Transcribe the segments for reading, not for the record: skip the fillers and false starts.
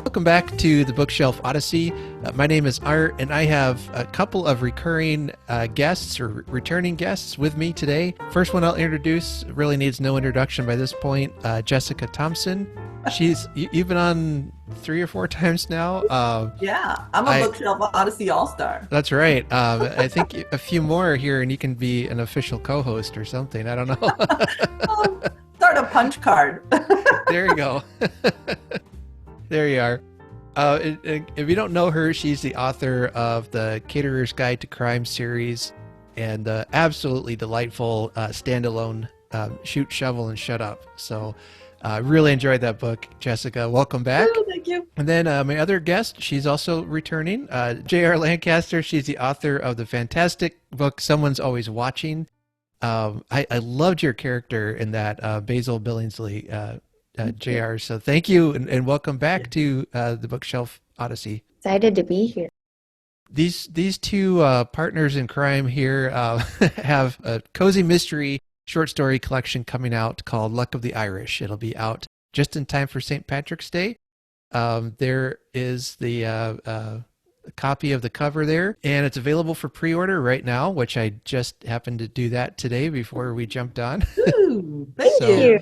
Welcome back to the Bookshelf Odyssey. My name is Art, and I have a couple of recurring guests or returning guests with me today. First one I'll introduce really needs no introduction by this point. Jessica Thompson. You've been on 3 or 4 times now. Yeah, I'm a Bookshelf Odyssey All-Star. That's right. I think a few more here, and you can be an official co-host or something. I don't know. Start a punch card. There you go. There you are. If you don't know her, she's the author of the Caterer's Guide to Crime series and the absolutely delightful standalone Shoot, Shovel, and Shut Up. So I really enjoyed that book, Jessica. Welcome back. Oh, thank you. And then my other guest, she's also returning, J.R. Lancaster. She's the author of the fantastic book, Someone's Always Watching. I loved your character in that, Basil Billingsley, JR. So thank you and welcome back to the Bookshelf Odyssey. Excited to be here. These two partners in crime here have a cozy mystery short story collection coming out called Luck of the Irish. It'll be out just in time for St. Patrick's Day. There is the copy of the cover there, and it's available for pre-order right now, which I just happened to do that today before we jumped on. Ooh, thank you.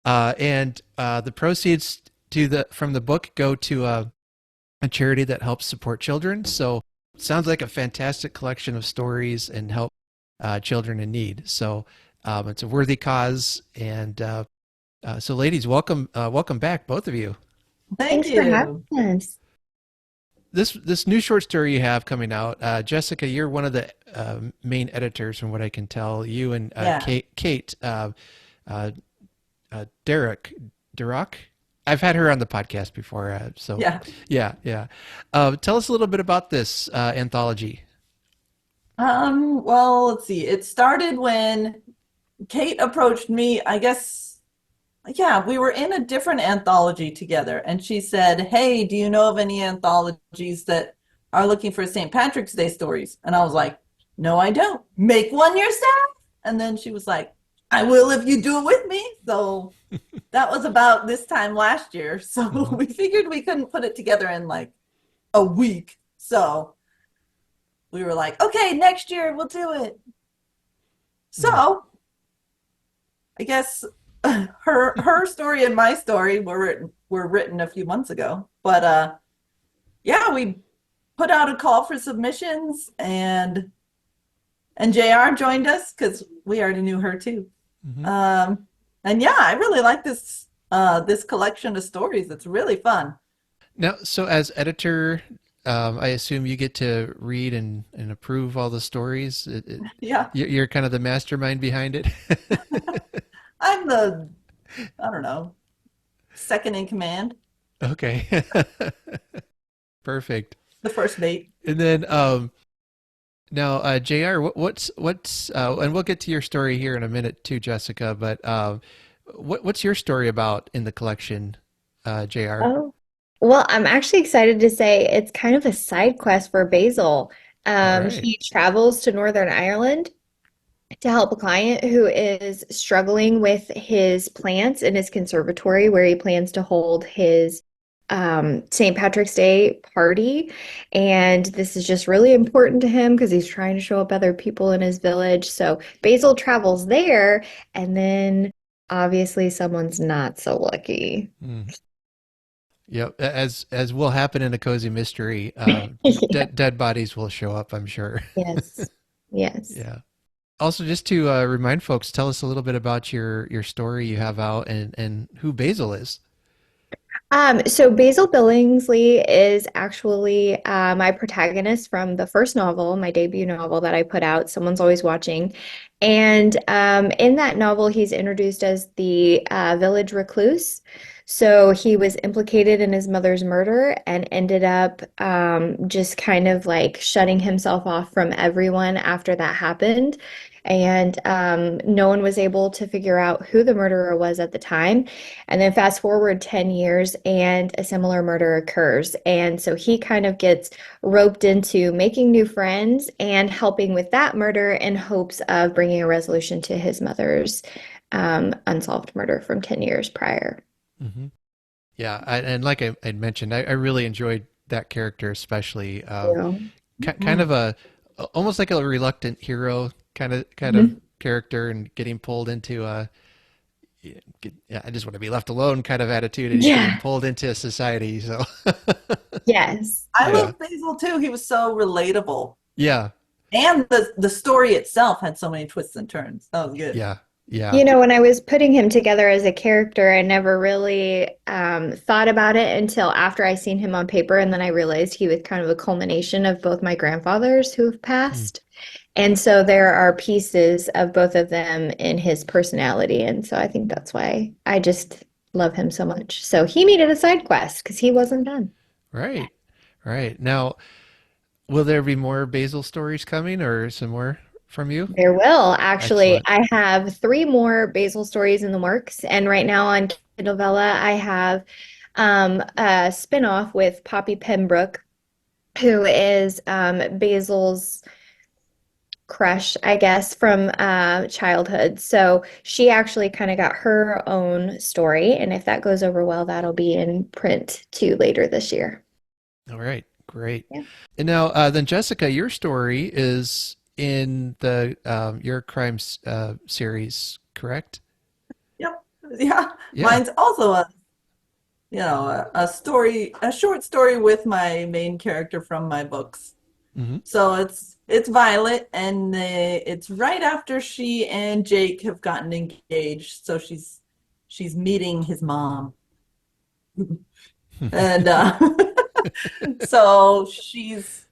And the proceeds from the book go to a charity that helps support children. So it sounds like a fantastic collection of stories and help children in need. So it's a worthy cause. And so, ladies, welcome back, both of you. Thanks for having us. This new short story you have coming out, Jessica, you're one of the main editors, from what I can tell. You and Kate. Darroch. I've had her on the podcast before. Yeah. Tell us a little bit about this anthology. Well, let's see. It started when Kate approached me. I guess, yeah, we were in a different anthology together, and she said, "Hey, do you know of any anthologies that are looking for St. Patrick's Day stories?" And I was like, "No, I don't. Make one yourself." And then she was like, "I will if you do it with me." So that was about this time last year. So we figured we couldn't put it together in like a week. So we were like, okay, next year we'll do it. So I guess her story and my story were written a few months ago. But yeah, we put out a call for submissions, and JR joined us because we already knew her too. And yeah, I really like this collection of stories. It's really fun. Now, so as editor, I assume you get to read and approve all the stories. Yeah. You're kind of the mastermind behind it. I'm I don't know, second in command. Okay. Perfect. The first mate. And then now, JR, what's and we'll get to your story here in a minute too, Jessica, but what's your story about in the collection, JR? Oh, well, I'm actually excited to say it's kind of a side quest for Basil. Right. He travels to Northern Ireland to help a client who is struggling with his plants in his conservatory where he plans to hold his St. Patrick's Day party. And this is just really important to him because he's trying to show up other people in his village. So Basil travels there, and then obviously someone's not so lucky. Yep, as will happen in a cozy mystery, dead bodies will show up, I'm sure. Yes. Yeah. Also, just to remind folks, tell us a little bit about your story you have out and who Basil is. So Basil Billingsley is actually my protagonist from the first novel, my debut novel that I put out, Someone's Always Watching. And in that novel, he's introduced as the village recluse. So he was implicated in his mother's murder and ended up just kind of like shutting himself off from everyone after that happened. And no one was able to figure out who the murderer was at the time. And then fast forward 10 years and a similar murder occurs. And so he kind of gets roped into making new friends and helping with that murder in hopes of bringing a resolution to his mother's unsolved murder from 10 years prior. Mm-hmm. Yeah. And like I mentioned, I really enjoyed that character, especially You kind Mhm. of almost like a reluctant hero kind of know? character, and getting pulled into yeah, I just want to be left alone kind of attitude, and he's getting Yeah. pulled into society. So Yes. I yeah, love Basil too. He was so relatable. yeah, And the story itself had so many twists and turns. That was good. yeah, yeah. You know, when I was putting him together as a character, I never really thought about it until after I seen him on paper, and then I realized he was kind of a culmination of both my grandfathers who have Hmm. passed. And so there are pieces of both of them in his personality, and so I think that's why I just love him so much. So he needed a side quest because he wasn't done. Right, right. Now, will there be more Basil stories coming, or some more from you? There will actually. Excellent. I have three more Basil stories in the works, and right now on Kindlevella, I have a spinoff with Poppy Pembroke, who is Basil's crush, I guess, from childhood. So she actually kind of got her own story, and if that goes over well, that'll be in print too later this year. All right, great. Yeah. And now, then, Jessica, your story is in the Your Crimes series, correct? Yep. Yeah. Yeah. Mine's also a story, a short story with my main character from my books. Hmm. So it's Violet, and it's right after she and Jake have gotten engaged. So she's meeting his mom, and so she's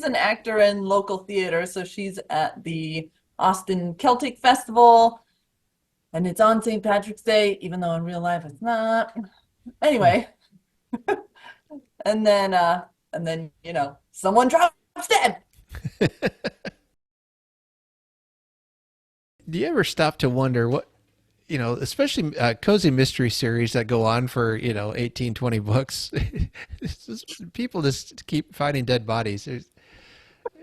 an actor in local theater. So she's at the Austin Celtic Festival, and it's on St. Patrick's Day, even though in real life it's not. Anyway, and then someone drops dead. Do you ever stop to wonder what, especially cozy mystery series that go on for, 18, 20 books? People just keep finding dead bodies. You're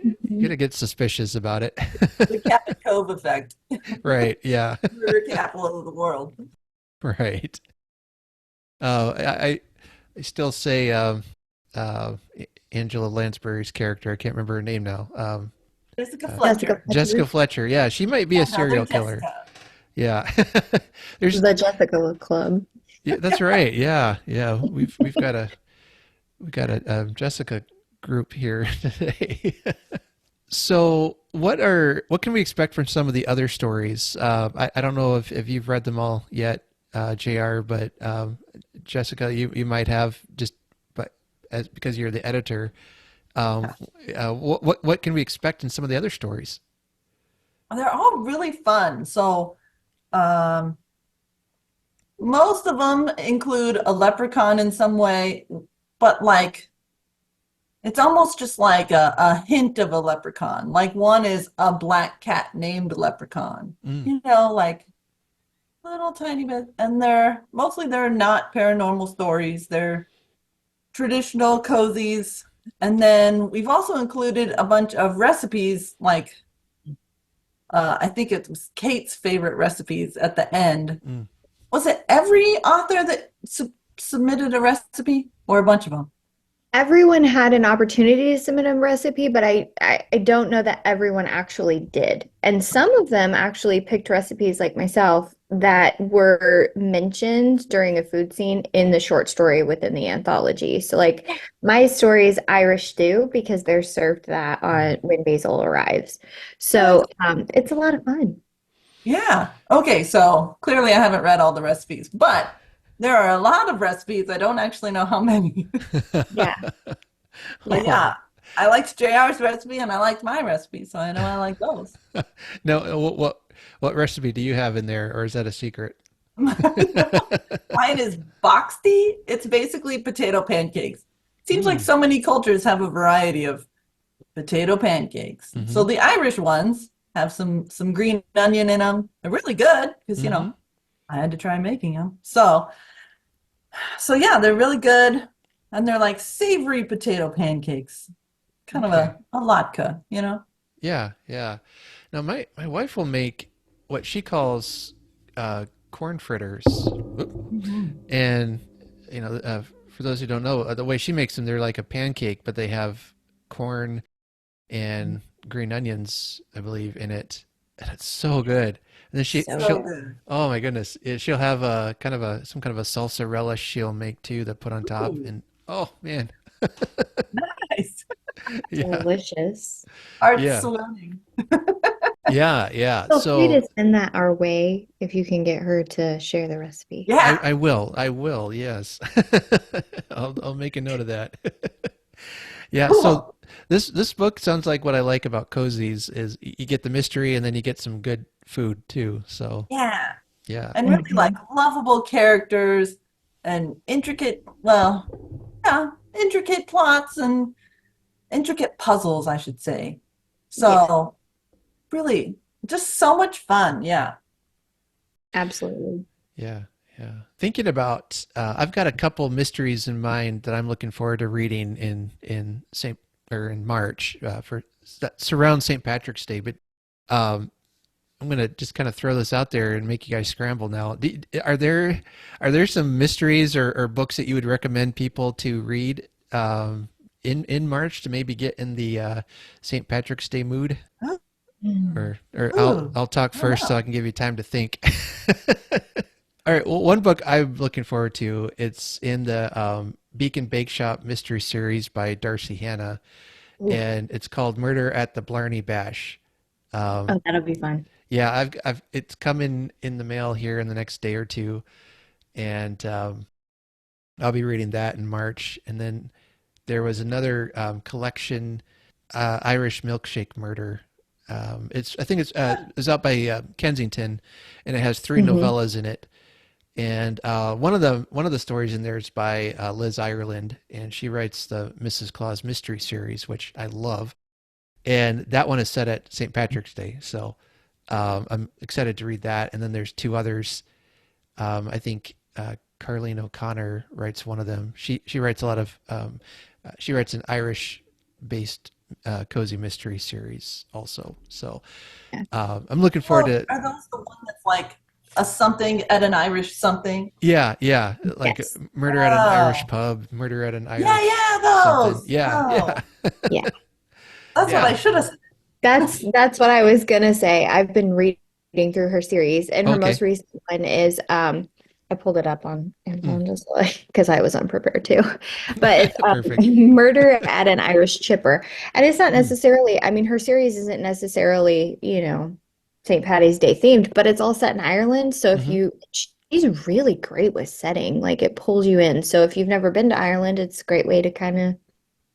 Mhm. going to get suspicious about it. The Captain Cove effect, Right. Yeah. murder capital of the world. Right. I still say uh, Angela Lansbury's character. I can't remember her name now. Jessica Jessica Fletcher, Jessica Fletcher, Fletcher. Yeah, she might be a another serial killer. Jessica. Yeah. There's the Jessica Club. yeah, that's right. Yeah, yeah. We've got a Jessica group here today. So, what can we expect from some of the other stories? I don't know if you've read them all yet, Jr. But Jessica, you might have, just but because you're the editor. Um, what can we expect in some of the other stories? They're all really fun. So um, most of them include a leprechaun in some way, but like it's almost just like a hint of a leprechaun. Like one is a black cat named Leprechaun. Mm, Like little tiny bit, and they're not paranormal stories. They're traditional cozies. And then we've also included a bunch of recipes, like I think it was Kate's favorite recipes at the end. mm. Was it every author that submitted a recipe, or a bunch of them? Everyone had an opportunity to submit a recipe, but I don't know that everyone actually did. And some of them actually picked recipes like myself that were mentioned during a food scene in the short story within the anthology. So like my story is Irish stew because they're served that Mm. on when Basil arrives. What? So it's a lot of fun. Yeah. Okay, so clearly I haven't read all the recipes, but there are a lot of recipes. I don't actually know how many. Yeah. But Yeah. yeah, I liked JR's recipe and I liked my recipe, so I know I like those. No, what recipe do you have in there, or is that a secret? Mine is boxty. It's basically potato pancakes. Seems like Mm, so many cultures have a variety of potato pancakes. mm-hmm, So the Irish ones have some green onion in them. They're really good because mm-hmm. I had to try making them. So yeah, they're really good, and they're like savory potato pancakes, kind of Okay. a latke. Yeah, yeah. Now my wife will make what she calls corn fritters. Oop. Mhm. And for those who don't know, the way she makes them, they're like a pancake, but they have corn and green onions, I believe, in it, and it's so good. And then So So she'll, good. good. oh my goodness, she'll have a kind of some kind of a salsa relish she'll make too to put on top, Ooh, and oh man, nice. yeah, Delicious. Art yeah, swooning. yeah. Feel free to So send that our way if you can get her to share the recipe. Yeah. I will, yes, I'll make a note of that. Yeah, so Cool. this book sounds like what I like about cozies is you get the mystery and then you get some good food too. So Yeah. yeah, And really like Mhm. lovable characters and intricate, well, yeah, intricate plots and intricate puzzles, I should say. Yeah, So really just so much fun. Yeah. absolutely. yeah, yeah. Thinking about, I've got a couple mysteries in mind that I'm looking forward to reading in Saint or in March for that surround St. Patrick's Day. But um, I'm gonna just kind of throw this out there and make you guys scramble now. Are there some mysteries or books that you would recommend people to read in March to maybe get in the St. Patrick's Day mood? Mm. Or Ooh, I'll talk I don't first so know. I can give you time to think. All right, well, one book I'm looking forward to. It's in the Beacon Bake Shop mystery series by Darcy Hannah, Ooh. and it's called Murder at the Blarney Bash. Um, Oh, that'll be fun. yeah, I've it's coming in the mail here in the next day or two, and I'll be reading that in March. And then there was another collection, Irish Milkshake Murder. I think it's out by Kensington, and it has three Hmm. novellas in it. And one of the stories in there is by Liz Ireland, and she writes the Mrs. Claus mystery series, which I love. And that one is set at St. Patrick's Day, so I'm excited to read that. And then there's two others. I think Carleen O'Connor writes one of them. She writes a lot of she writes an Irish based cozy mystery series also. So Yeah. I'm looking forward Oh, to are those the one that's like a something at an Irish something? yeah like Yes. murder at an Irish Oh, pub, murder at an yeah, Irish yeah, something. those. Yeah, yeah, Oh, Yeah. that's what I yeah. should have said. That's what I was gonna say. I've been reading through her series, and her most Okay. recent one is I pulled it up on Mm, Amazon just like because I was unprepared too. But it's perfect. Murder at an Irish Chipper. And it's not Mm, necessarily, I mean, her series isn't necessarily, St. Patty's Day themed, but it's all set in Ireland. So if hmm she's really great with setting, like it pulls you in. So if you've never been to Ireland, it's a great way to kind of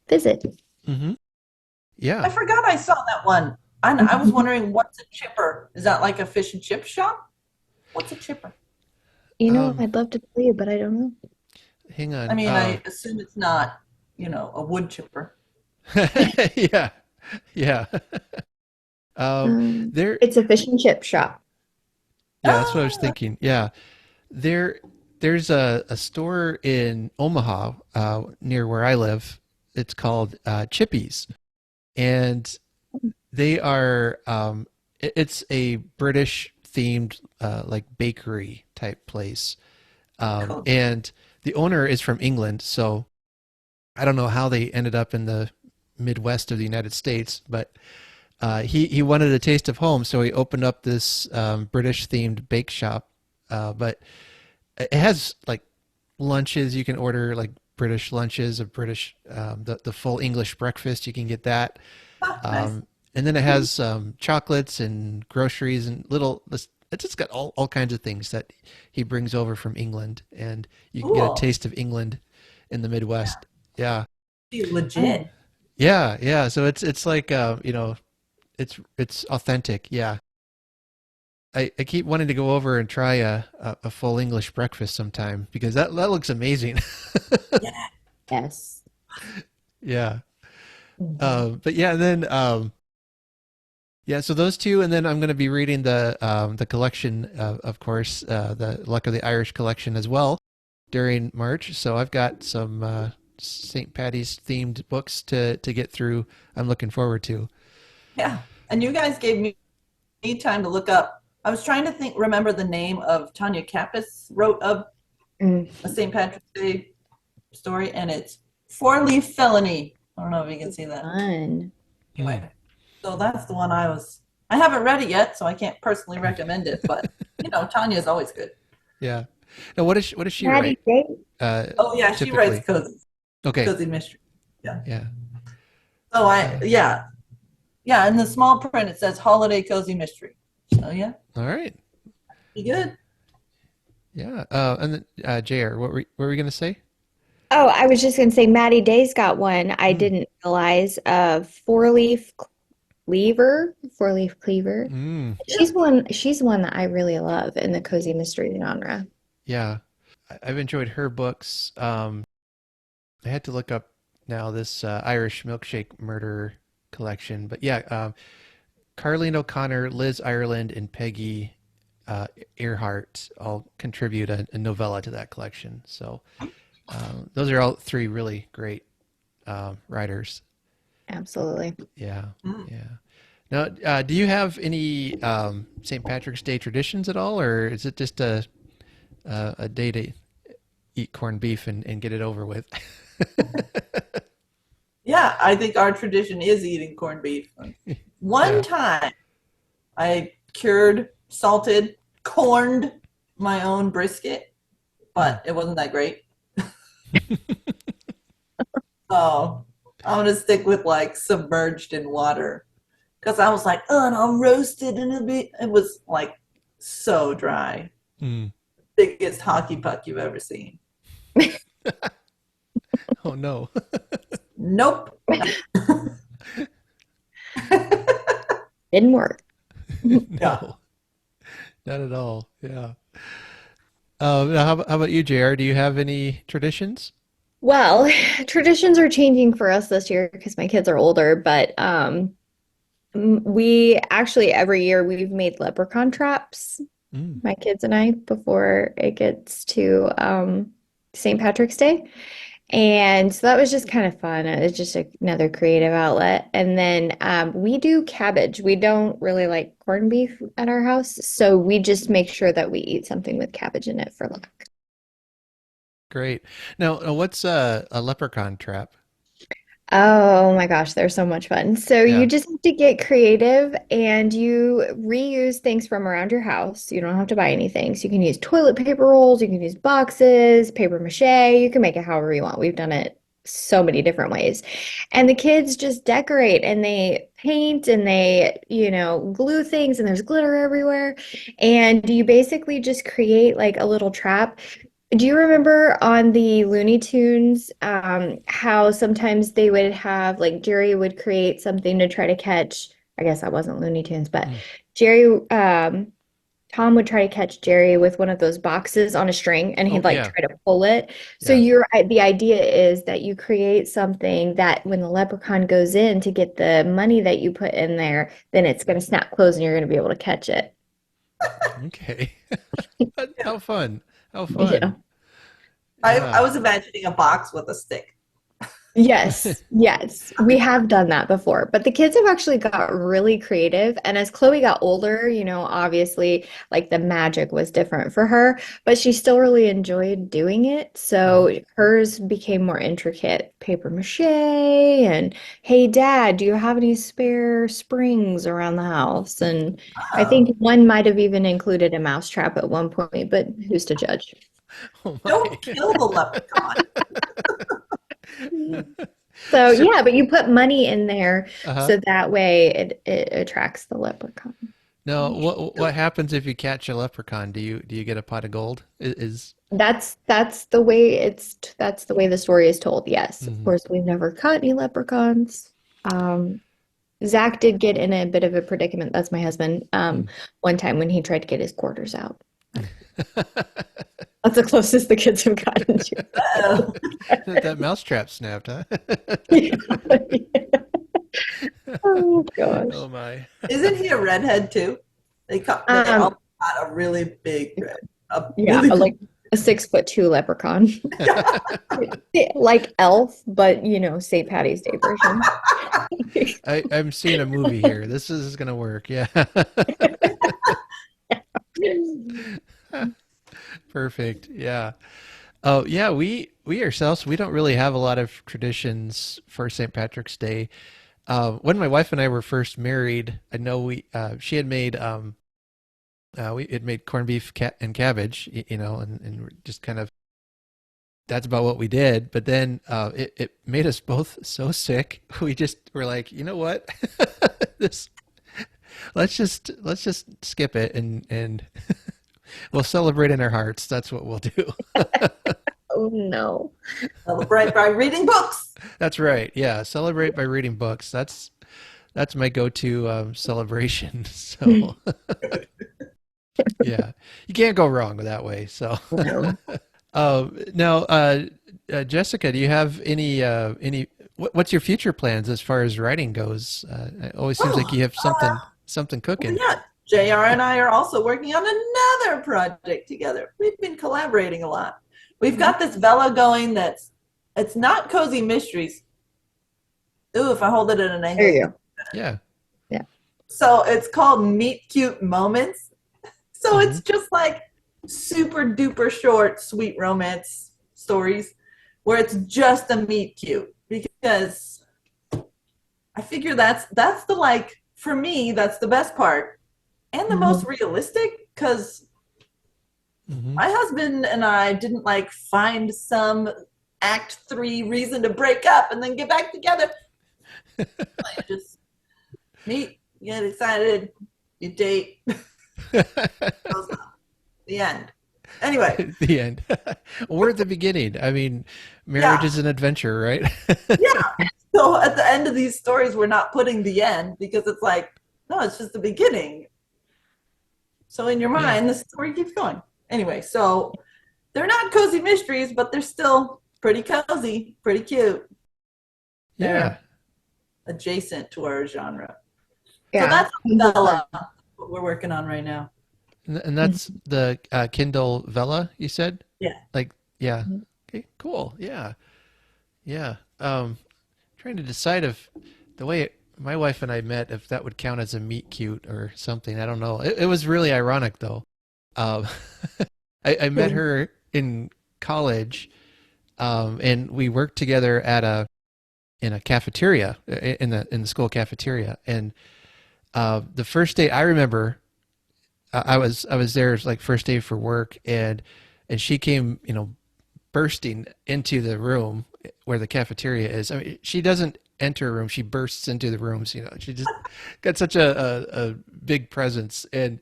visit. hmm I Yeah. forgot I saw that one. And I was wondering, what's a chipper? Is that like a fish and chip shop? What's a chipper? Um, I'd love to tell you, but I don't know. hang I on. mean, I assume it's not, a wood chipper. Yeah, yeah. Um, there. It's a fish and chip shop. Yeah, that's what I was Ah, thinking. Yeah, there. There's a store in Omaha near where I live. It's called Chippies, and they are. It's a British themed like bakery type place, cool. and the owner is from England. So I don't know how they ended up in the Midwest of the United States, but he wanted a taste of home, so he opened up this British themed bake shop. But it has like lunches you can order, like British lunches, a British the full English breakfast. You can get that, Ah, nice. um, and then it has chocolates and groceries and little. It's just got all kinds of things that he brings over from England, and you can get a Cool. taste of England in the Midwest. Yeah, Be Oh, legit. yeah, yeah. So it's like it's authentic. Yeah. I keep wanting to go over and try a full English breakfast sometime because that looks amazing. Yeah. yes. Yeah. Mhm. But yeah, and then yeah, so those two, and then I'm going to be reading the collection, of course, the Luck of the Irish collection as well during March. So I've got some St. Patty's themed books to get through. I'm looking forward to. Yeah. And you guys gave me time to look up. I was trying to remember the name of Tanya Kappas wrote a Mm, a St. Patrick's Day story, and it's Four-Leaf Felony. I don't know if you can see that. fun. Anyway, so that's the one I haven't read it yet, so I can't personally recommend it, but Tanya is always good. Yeah. Now, what does she Maddie write? Day. Oh yeah, she writes Typically. cozy Okay. mystery. Yeah. Yeah. So yeah, in the small print it says holiday cozy mystery. So yeah, All right. be good. Yeah. And then, JR, what were we going to say? Oh, I was just gonna say Maddie Day's got one I Mm. didn't realize. Four-leaf cleaver. Mm. She's one that I really love in the cozy mystery genre. Yeah. I've enjoyed her books. I had to look up now this Irish milkshake murder collection, but yeah, Carleen O'Connor, Liz Ireland, and Peggy Earhart all contribute a novella to that collection. So those are all three really great writers. Absolutely. Yeah, Mm. yeah. Now, do you have any St. Patrick's Day traditions at all, or is it just a day to eat corned beef and get it over with? Yeah, I think our tradition is eating corned beef. One Yeah. time I salted, corned my own brisket, but it wasn't that great. So I'm gonna stick with like submerged in water because I was like, oh, and I'll roast it and it was like so dry. Mm. Biggest hockey puck you've ever seen. Oh no. Nope. Didn't work. Yeah. No, not at all. Yeah. Now how about you, JR? Do you have any traditions? Well, traditions are changing for us this year because my kids are older, but we actually every year we've made leprechaun traps, Mm. my kids and I, before it gets to St. Patrick's Day. And so that was just kind of fun. It's just another creative outlet. And then we do cabbage. We don't really like corned beef at our house, so we just make sure that we eat something with cabbage in it for luck. Great. Now, what's a leprechaun trap? Oh my gosh, they're so much fun. So you Yeah. just have to get creative and you reuse things from around your house. You don't have to buy anything. So you can use toilet paper rolls, you can use boxes, paper mache, you can make it however you want. We've done it so many different ways. And the kids just decorate and they paint and glue things and there's glitter everywhere. And you basically just create like a little trap. Do you remember on the Looney Tunes, how sometimes they would have, like, Jerry would create something to try to catch, I guess that wasn't Looney Tunes, but Mm. Jerry, Tom would try to catch Jerry with one of those boxes on a string and Oh he'd like yeah. try to pull it. So Yeah. the idea is that you create something that when the leprechaun goes in to get the money that you put in there, then it's going to snap closed and you're going to be able to catch it. Okay. How fun. How Yeah. fun. I Yeah. was imagining a box with a stick. Yes, yes, we have done that before, but the kids have actually got really creative. And as Chloe got older, obviously, like the magic was different for her, but she still really enjoyed doing it. Mhm. So hers became more intricate, paper mache, and hey, Dad, do you have any spare springs around the house? And I Oh, think one might have even included a mousetrap at one point, but who's to judge? Oh my. don't kill the leprechaun. So So, yeah, but you put money in there uh-huh. so that way it attracts the leprechaun. Now, what happens if you catch a leprechaun? Do you get a pot of gold? Is That's the way the story is told. Yes, of Mhm. course, we've never caught any leprechauns. Um, Zach did get in a bit of a predicament. That's my husband. Mm. One time when he tried to get his quarters out. That's the closest the kids have gotten to Oh. That mousetrap snapped, huh? it. Oh gosh. Oh my. Isn't he a redhead too? They Um, all got a really big red, a yeah, really like a 6'2" leprechaun. Like Elf, but St. Patty's Day version. I'm seeing a movie here. This is gonna work. Yeah. Perfect. Yeah. Oh, yeah. We ourselves, we don't really have a lot of traditions for St. Patrick's Day. When my wife and I were first married, I know she had made we had made corned beef and cabbage, and just kind of that's about what we did. But then it made us both so sick. We just were like, you know what, this let's just skip it and we'll celebrate in our hearts. That's what we'll do. Oh no. Celebrate by reading books. That's right. Yeah, celebrate by reading books. That's my go-to celebration. So yeah, you can't go wrong with that way. So No. now, Jessica, do you have any? What's your future plans as far as writing goes? It always seems like you have something cooking. Yeah, JR and I are also working on another project together. We've been collaborating a lot. We've got this Vella going it's not cozy mysteries. Ooh, if I hold it at an angle. There you go. Yeah. Yeah. So it's called Meet Cute Moments. So it's just like super duper short, sweet romance stories where it's just a meet cute, because I figure that's the for me, that's the best part and the most realistic, because my husband and I didn't find some act 3 reason to break up and then get back together. I just meet, get excited, you date. The end. Anyway. The end. We're at the beginning. I mean, marriage is an adventure, right? Yeah. So at the end of these stories, we're not putting the end, because it's no, it's just the beginning. So in your mind, the story keeps going. Anyway, so they're not cozy mysteries, but they're still pretty cozy, pretty cute. Yeah. They're adjacent to our genre. Yeah. So that's Vella, what we're working on right now. And that's the Kindle Vella, you said? Yeah. Yeah. Okay, cool. Yeah. Yeah. Trying to decide if the way my wife and I met, if that would count as a meet cute or something. I don't know. It was really ironic though. I met her in college, and we worked together in a cafeteria, in the school cafeteria. And the first day I remember, I was there, first day for work, and she came, bursting into the room where the cafeteria is. I mean, she doesn't enter a room; she bursts into the rooms. She just got such a big presence. And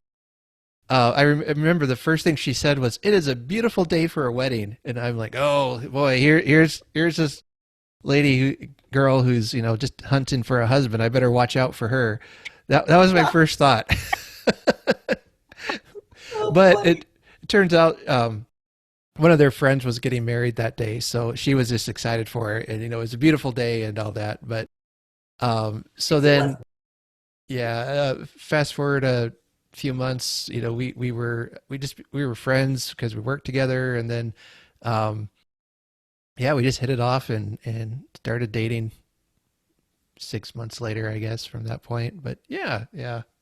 I remember the first thing she said was, "It is a beautiful day for a wedding." And I'm like, "Oh boy, here's this girl who's just hunting for a husband. I better watch out for her." That was my first thought. But it turns out one of their friends was getting married that day, so she was just excited for it, and it was a beautiful day and all that. But so then, fast forward a few months, we were friends because we worked together, and then we just hit it off and started dating 6 months later, I guess, from that point. But yeah.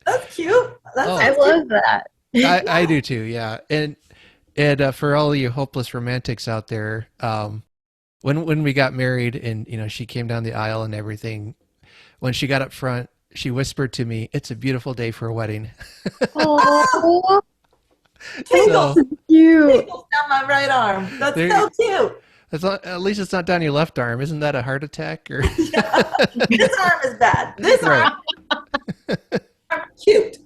That's cute. I love that. I do too, yeah. And for all you hopeless romantics out there, when we got married and she came down the aisle and everything, when she got up front, she whispered to me, "It's a beautiful day for a wedding." Oh, Tingles. so cute. Tingles down my right arm. That's so cute. At least it's not down your left arm. Isn't that a heart attack? Or Yeah. This arm is bad. This arm cute.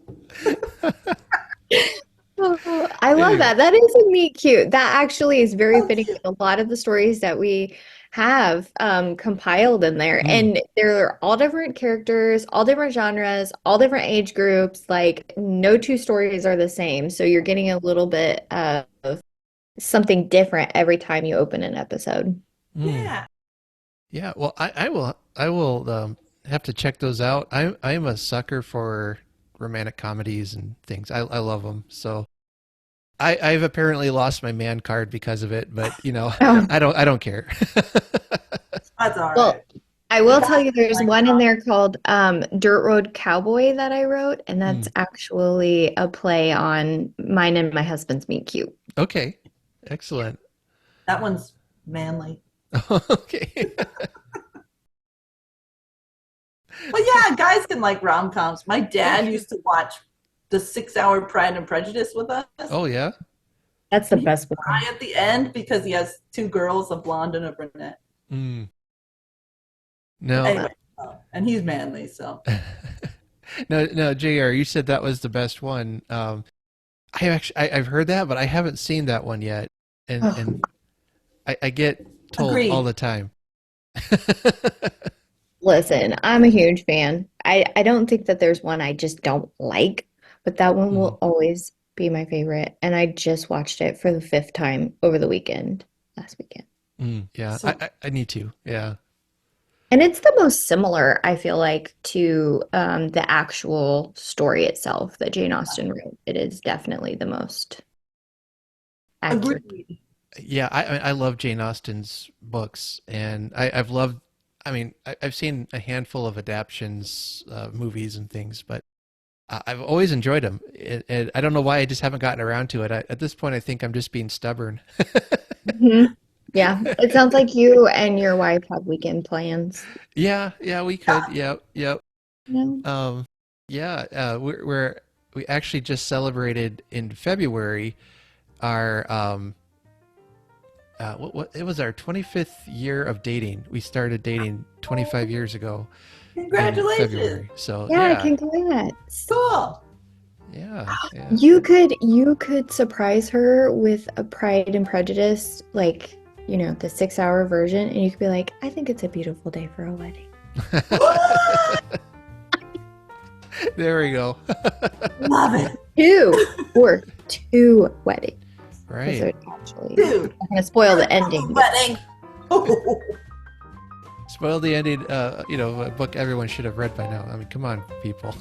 Oh, I love that. That is a meet cute. That actually is very fitting with a lot of the stories that we have compiled in there. And they're all different characters, all different genres, all different age groups. Like no two stories are the same. So you're getting a little bit of something different every time you open an episode. Yeah. Yeah. Well, I will have to check those out. I'm a sucker for romantic comedies and things. I love them. So I've apparently lost my man card because of it, but I don't care. That's all Well, right. I will tell you there's one in there called Dirt Road Cowboy that I wrote, and that's actually a play on mine and my husband's meet cute. Okay. Excellent. That one's manly. Okay. Well, yeah, guys can like rom-coms. My dad used to watch the 6 Hour Pride and Prejudice with us. Oh, yeah? That's the best one. Cry at the end because he has two girls, a blonde and a brunette. Mm. No. Anyway, and he's manly, so. No, JR, you said that was the best one. I've heard that, but I haven't seen that one yet. And I get told Agreed. all the time. Listen, I'm a huge fan. I don't think that there's one I just don't like, but that one will always be my favorite. And I just watched it for the 5th time over the weekend, last weekend. Yeah, So- I need to. Yeah. And it's the most similar, I feel like, to the actual story itself that Jane Austen wrote. It is definitely the most accurate. Agreed. Yeah, I love Jane Austen's books, and I've loved. I mean, I've seen a handful of adaptions, movies and things, but I've always enjoyed them. And I don't know why I just haven't gotten around to it. At this point, I think I'm just being stubborn. Mhm. Yeah, it sounds like you and your wife have weekend plans. Yeah, we could. Yep. No? Yeah. We actually just celebrated in February our what it was our 25th year of dating. We started dating 25 years ago in Congratulations. February. So Yeah, congrats. Cool. yeah. You could surprise her with a Pride and Prejudice, like, the 6-hour version, and you could be like, I think it's a beautiful day for a wedding. There we go. Love it. 2 weddings. Right. Actually, Dude. I'm gonna spoil the ending. Wedding. Spoil the ending, a book everyone should have read by now. I mean, come on, people.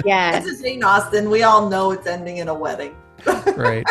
Yeah. This is Jane Austen. We all know it's ending in a wedding. Right.